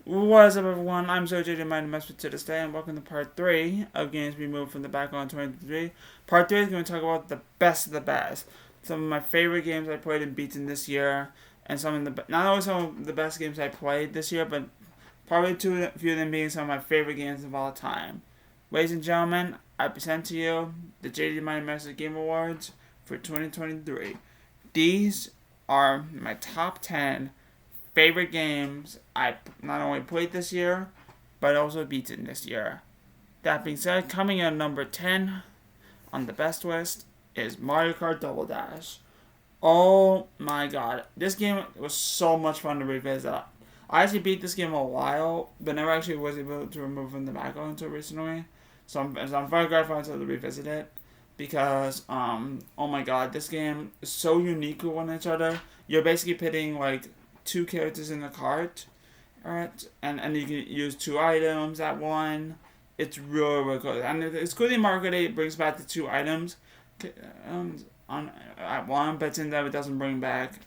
What is up, everyone? I'm so JJ Mind Mess to this day, and welcome to part 3 of games we moved from the background 23. Part 3 is going to talk about the best of the best. Some of my favorite games I played and beaten this year, and not only some of the best games I played this year, but probably a few of them being some of my favorite games of all time. Ladies and gentlemen, I present to you the JJ Mind Mess Game Awards for 2023. These are my top 10 favorite games I not only played this year, but also beaten this year. That being said, coming in at number 10 on the best list is Mario Kart Double Dash. Oh my god, this game was so much fun to revisit. I actually beat this game a while, but never actually was able to remove from the background until recently. So I'm very grateful to revisit it because oh my god, this game is so unique with one each other. You're basically pitting like two characters in the cart, alright, and you can use two items at one. It's really cool, and it's cool that Mario Kart 8 brings back the two items on at one, but since that it doesn't bring back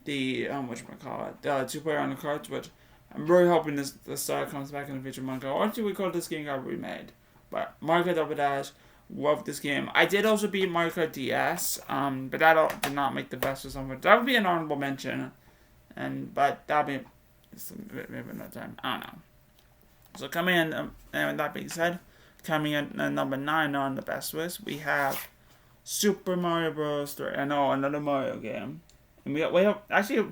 the the 2 player on the carts, which I'm really hoping the star comes back in the future. Mario Kart, or we call this game got remade, but Mario Kart Double Dash. Love this game. I did also beat Mario Kart DS, but that did not make the best for someone. That would be an honorable mention. But that'll be maybe another time. I don't know. So coming in, and that being said, coming in at number 9 on the best list, we have Super Mario Bros. 3. I know, another Mario game. And we have actually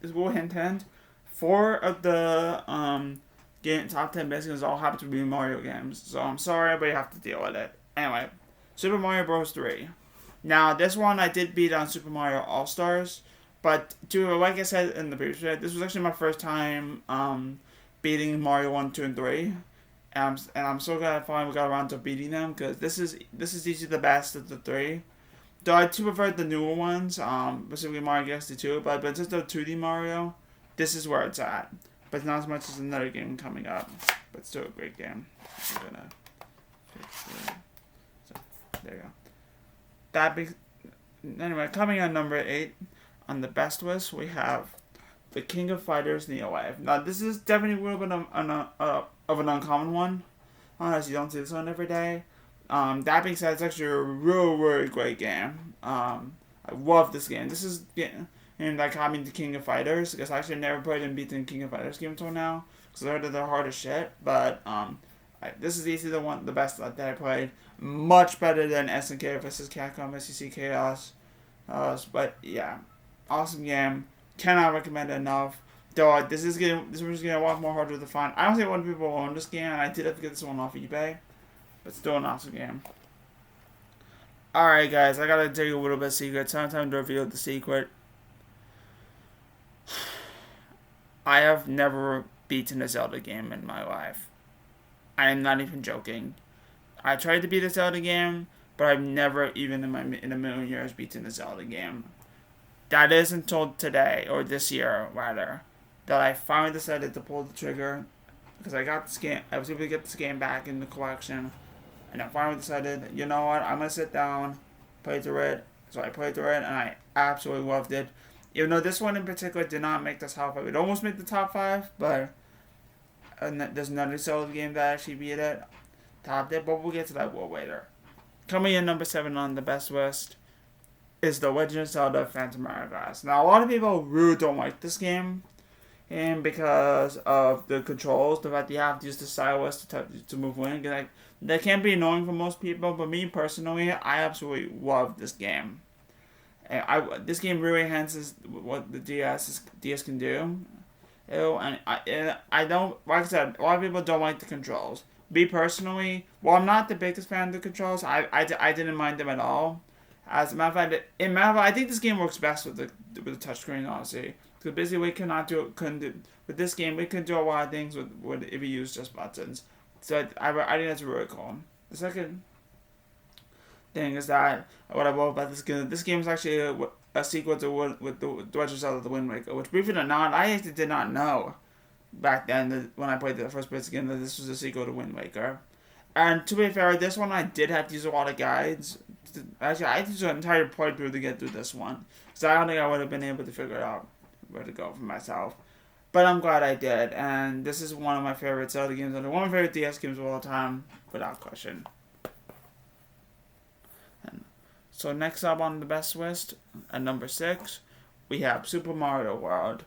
this will hint, 4 of the top 10 best games all happen to be Mario games. So I'm sorry, but you have to deal with it. Anyway, Super Mario Bros. 3. Now this one I did beat on Super Mario All Stars. But like I said in the previous video, this was actually my first time beating Mario 1, 2, and 3. And I'm so glad I finally got around to beating them, because this is easily the best of the 3. Though I do prefer the newer ones, specifically Mario Galaxy 2, but just the 2D Mario, this is where it's at. But not as much as another game coming up, but still a great game. I'm gonna so, there you go. Anyway, coming on number 8. On the best list, we have the King of Fighters Neo Wave. Now, this is definitely a little bit of an uncommon one, as you don't see this one every day. That being said, it's actually a really great game. I love this game. This is and that got me the King of Fighters, because I actually never played and beaten King of Fighters game until now, because I heard that they're hard as shit. But this is easily the best that I played. Much better than SNK vs Capcom SEC Chaos. But yeah. Awesome game. Cannot recommend it enough. Though this one's getting a lot more harder to find. I don't think a lot of people own this game, and I did have to get this one off eBay. But still an awesome game. Alright guys, I gotta tell you a little bit of secret. It's time to reveal the secret. I have never beaten a Zelda game in my life. I am not even joking. I tried to beat a Zelda game, but I've never even in a million years beaten a Zelda game. That is until today, or this year, rather, that I finally decided to pull the trigger, because I was able to get this game back in the collection, and I finally decided, you know what, I'm going to sit down, play through it. So I played through it, and I absolutely loved it. Even though this one in particular did not make the top 5. It almost made the top 5, but there's another Zelda game that actually beat it, topped it, but we'll get to that a little later. Coming in number 7 on the best list is The Legend of Zelda Phantom Hourglass. Now, a lot of people really don't like this game, and because of the controls, the fact that you have to use the stylus to move in, that can be annoying for most people, but me personally, I absolutely love this game. And this game really enhances what the DS can do. And I don't, like I said, a lot of people don't like the controls. Me personally, while I'm not the biggest fan of the controls, I didn't mind them at all. As a matter of fact, I think this game works best with the touchscreen, honestly. Because basically, with this game, we can do a lot of things if we use just buttons. So I think that's really cool. The second thing is that what I love about this game is actually a sequel to with the Legend of Zelda: The Wind Waker, which, believe it or not, I actually did not know back then when I played the first place game that this was a sequel to Wind Waker. And to be fair, this one I did have to use a lot of guides. Actually, I had to use an entire playthrough to get through this one. So I don't think I would have been able to figure out where to go for myself. But I'm glad I did, and this is one of my favorite Zelda games, and one of my favorite DS games of all time, without question. And so next up on the best list, at number 6, we have Super Mario World.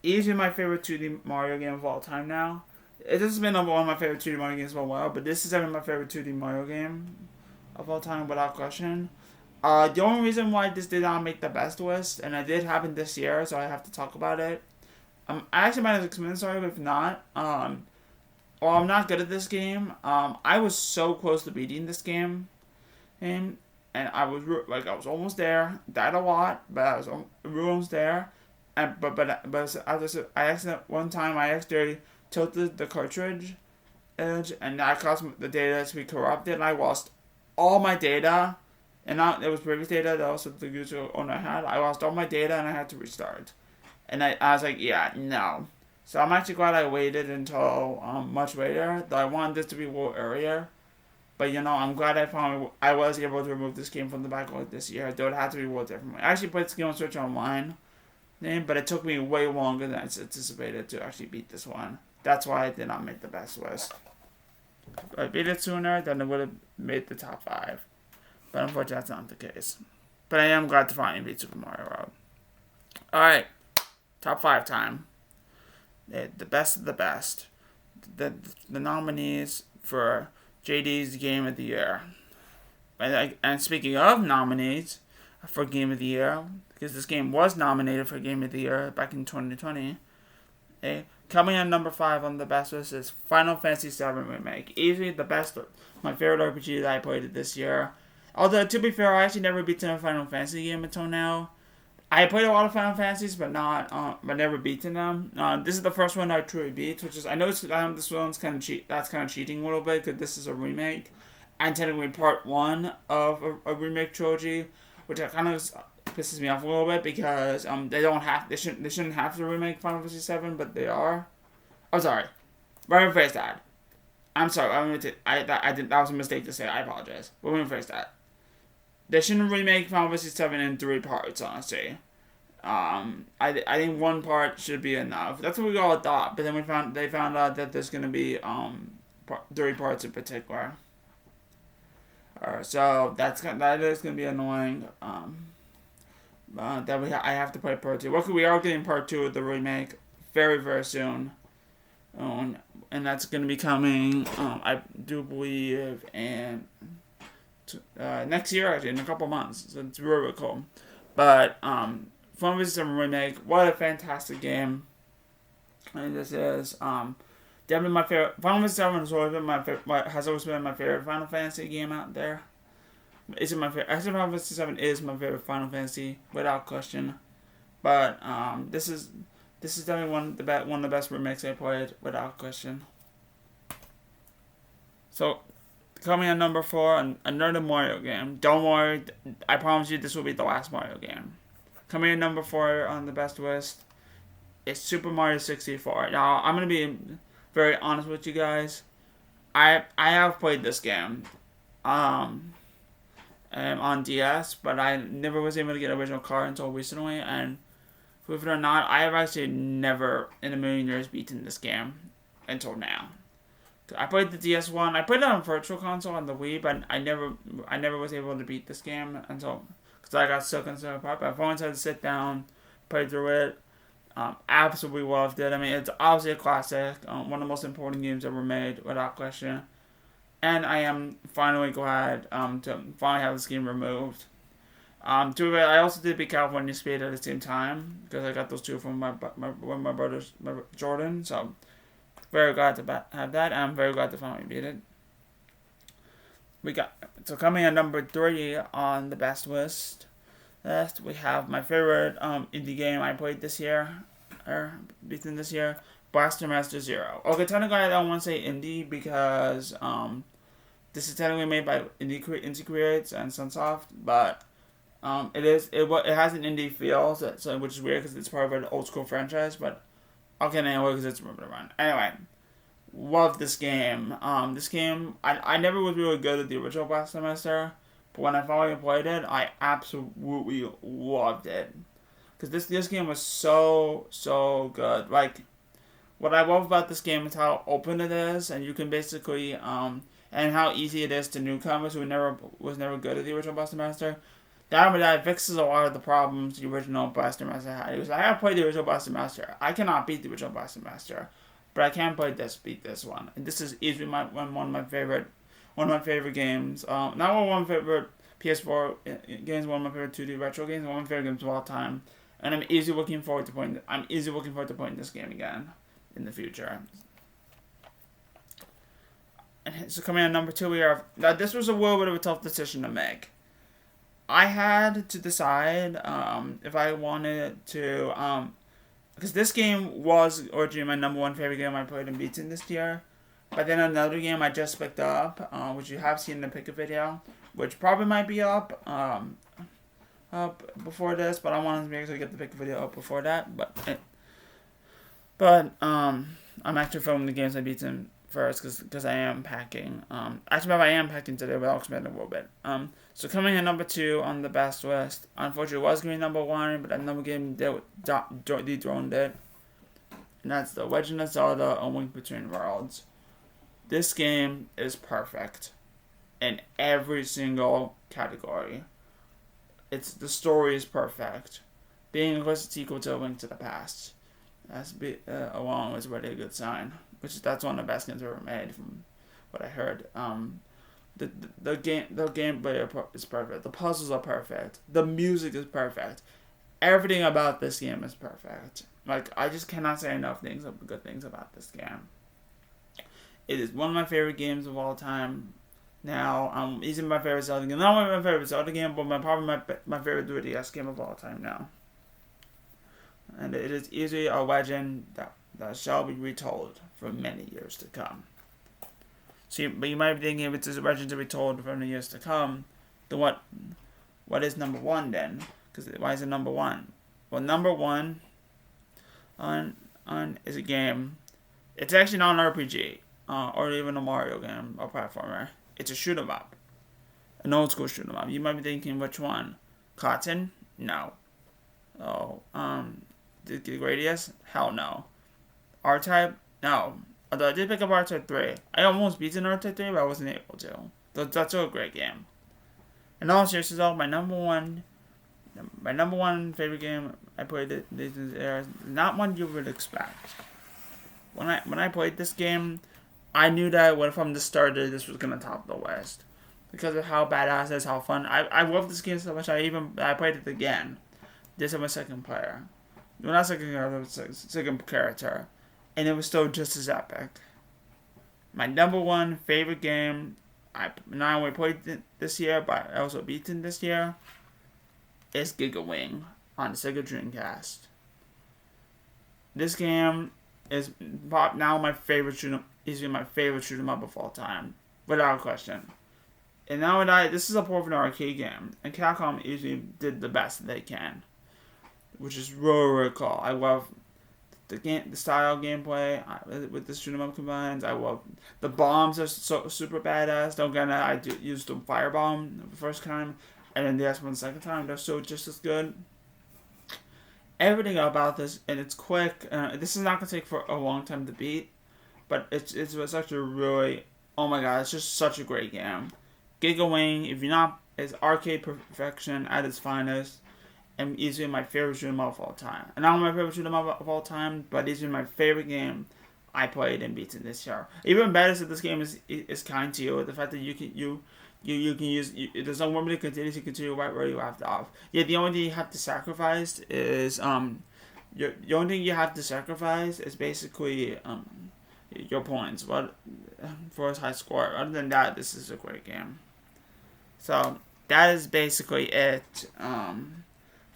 Easily my favorite 2D Mario game of all time now. It has been one of my favorite 2D Mario games for a while, but this is definitely my favorite 2D Mario game of all time, without question. The only reason why this did not make the best list, and it did happen this year, so I have to talk about it. I actually might have explained this already, but if not, well, I'm not good at this game. I was so close to beating this game, and I was I was almost there. Died a lot, but I was almost there. And I accidentally one time I accidentally tilted the cartridge edge, and that caused the data to be corrupted. And I lost all my data, and not it was previous data that also the user owner had. I lost all my data, and I had to restart. And I was like, yeah, no. So I'm actually glad I waited until much later. Though I wanted this to be a little earlier. But I'm glad I was able to remove this game from the backlog this year. Though it had to be a little different. I actually played this game on Switch Online, but it took me way longer than I anticipated to actually beat this one. That's why I did not make the best list. If I beat it sooner, then it would have made the top 5. But unfortunately, that's not the case. But I am glad to finally beat Super Mario World. Alright, top 5 time. The best of the best. The nominees for JD's Game of the Year. And speaking of nominees for Game of the Year, because this game was nominated for Game of the Year back in 2020, coming in number 5 on the best list is Final Fantasy VII Remake. Easily the best, my favorite RPG that I played this year. Although, to be fair, I actually never beaten a Final Fantasy game until now. I played a lot of Final Fantasies, but never beaten them. This is the first one I truly beat, which is, I know this one's kind of that's kind of cheating a little bit, because this is a remake, and technically part 1 of a remake trilogy, which kind of pisses me off a little bit, because they shouldn't have to remake Final Fantasy VII, but they are. I'm sorry. Let me rephrase that. I'm sorry. That was a mistake to say. I apologize. But let me rephrase that. They shouldn't remake Final Fantasy VII in 3 parts, honestly. I think 1 part should be enough. That's what we all thought, but then they found out that there's gonna be 3 parts in particular. So that is gonna be annoying. I have to play part 2. Well, we are getting part 2 of the remake very, very soon. And that's gonna be coming. I do believe in. Next year, actually, in a couple months. So it's really, really cool. But Final Fantasy VII Remake, what a fantastic game. And this is definitely my favorite. Final Fantasy VII has always been my favorite Final Fantasy game out there. It's my favorite. Actually, Final Fantasy VII is my favorite Final Fantasy, without question. But this is definitely one of the best remakes I played, without question. So, coming at number 4, another Mario game. Don't worry, I promise you this will be the last Mario game. Coming at number 4 on the best list is Super Mario 64. Now, I'm going to be very honest with you guys. I have played this game on DS, but I never was able to get an original card until recently, and believe it or not, I have actually never in a million years beaten this game until now. I played the DS one. I played it on Virtual Console on the Wii, but I never was able to beat this game until because I got stuck in some part. But I've always had to sit down, play through it. Absolutely loved it. I mean, it's obviously a classic. One of the most important games ever made, without question. And I am finally glad to finally have this game removed. I also did beat California Speed at the same time because I got those 2 from my brothers, Jordan. So. Very glad to have that, and I'm very glad to finally beat it. So coming at number 3 on the best list, we have my favorite indie game I played this year, beaten this year, Blaster Master Zero. Okay, technically I don't want to say indie because this is technically made by Indie Creates and Sunsoft, but it has an indie feel, so which is weird because it's part of an old school franchise, but. Okay, anyway, because it's moving around. Anyway, love this game. This game, I never was really good at the original Blaster Master, but when I finally played it, I absolutely loved it. Because this game was so good. Like, what I love about this game is how open it is, and you can basically and how easy it is to newcomers who was never good at the original Blaster Master. That fixes a lot of the problems the original Blaster Master had. He was like, I have played the original Blaster Master. I cannot beat the original Blaster Master, but I can beat this one. And this is easily one of my favorite games. Not one of my favorite PS4 games, one of my favorite 2D retro games, one of my favorite games of all time. And I'm easily looking forward to playing this game again in the future. And so coming in number 2, we have now. This was a little bit of a tough decision to make. I had to decide if I wanted to, because this game was originally my number 1 favorite game I played and beaten this year. But then another game I just picked up, which you have seen in the pick-up video, which probably might be up before this, but I wanted to make sure to get the pick-up video up before that. But I'm actually filming the games I beaten first because I am packing. Actually, I am packing today, but I'll explain it a little bit. So coming in number 2 on the best list, unfortunately, it was going to be number 1, but another game dethroned it, and that's The Legend of Zelda: A Link Between Worlds. This game is perfect in every single category. The story is perfect. Being a close sequel to A Link to the Past, along is already a good sign. That's one of the best games ever made, from what I heard. The gameplay is perfect. The puzzles are perfect. The music is perfect. Everything about this game is perfect. Like, I just cannot say enough good things about this game. It is one of my favorite games of all time. Now, easily my favorite Zelda game. Not my favorite Zelda game, but probably my favorite 3DS game of all time now. And it is easily a legend that shall be retold for many years to come. But you might be thinking, if it's a legend to be told for many years to come, then what is number 1 then? Because why is it number 1? Well, number 1 is a game. It's actually not an RPG or even a Mario game or platformer. It's a shoot 'em up, an old school shoot 'em up. You might be thinking, which one? Cotton? No. Oh, the Gradius? Hell no. R-Type? No. Although I did pick up R-Type 3. I almost beat an R-Type 3, but I wasn't able to. That's still a great game. In all seriousness, though, my number one favorite game I played this era is not one you would expect. When I played this game, I knew that from the start this was gonna top the list because of how badass it is, how fun. I love this game so much. I played it again. This is my second player. Well, not second character, but second character. And it was still just as epic. My number 1 favorite game, I not only played it this year, but I also beaten this year, is Giga Wing on the Sega Dreamcast. This game is now my favorite shoot 'em up of all time, without question. And now this is a port of an arcade game, and Capcom usually did the best they can, which is really, really cool. I love the style gameplay with the shoot 'em up combines. I love the bombs are so super badass. Don't get it, I used the firebomb the first time, and then the S one the second time. They're so just as good. Everything about this, and it's quick. This is not gonna take for a long time to beat, but it's actually really, oh my god, it's just such a great game. Giga Wing, if you're not, is arcade perfection at its finest. And easily my favorite shoot 'em up of all time. And not my favorite shoot 'em up of all time, but easily my favorite game I played and beaten this year. Even better is that this game is kind to you. The fact that you can use there's no limited continue right where you left off. Yeah, the only thing you have to sacrifice is the only thing you have to sacrifice is basically your points. But for a high score. Other than that, this is a great game. So that is basically it.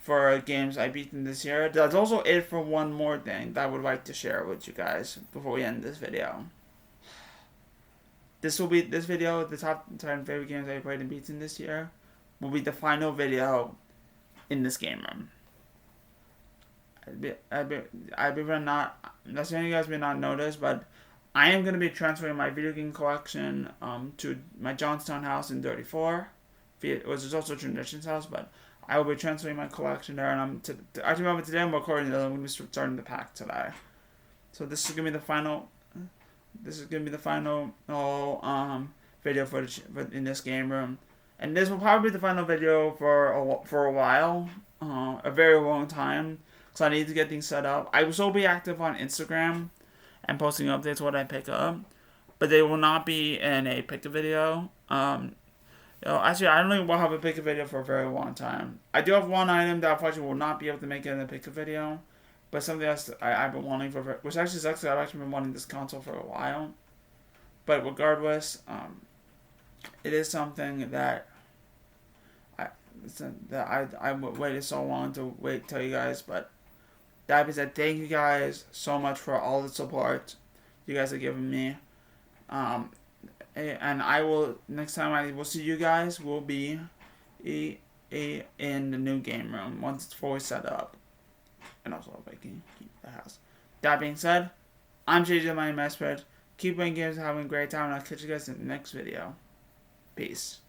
For games I beaten this year. That's also it for one more thing that I would like to share with you guys before we end this video. This video, the top 10 favorite games I played and beaten this year, will be the final video in this game room. That's something you guys may not notice, but I am going to be transferring my video game collection to my Johnstown house in 34, which is also a Traditions house, but I will be transferring my collection there, and actually, today I'm recording it. I'm going to be starting to pack today. So this is gonna be the final. This is gonna be the final video footage in this game room, and this will probably be the final video for a while, a very long time, because I need to get things set up. I will still be active on Instagram and posting updates what I pick up, but they will not be in a pick a video. Actually, I don't think we'll have a pick a video for a very long time. I do have one item that unfortunately will not be able to make it in a pick a video, but something else I've been wanting which actually sucks because I've actually been wanting this console for a while. But regardless, it is something that I waited so long to wait to tell you guys. But that being said, thank you guys so much for all the support you guys have given me. And I will, next time I will see you guys, will be in the new game room once it's fully set up. And also if I can keep the house. That being said, I'm JJ, my Mespred. Keep playing games and having a great time, and I'll catch you guys in the next video. Peace.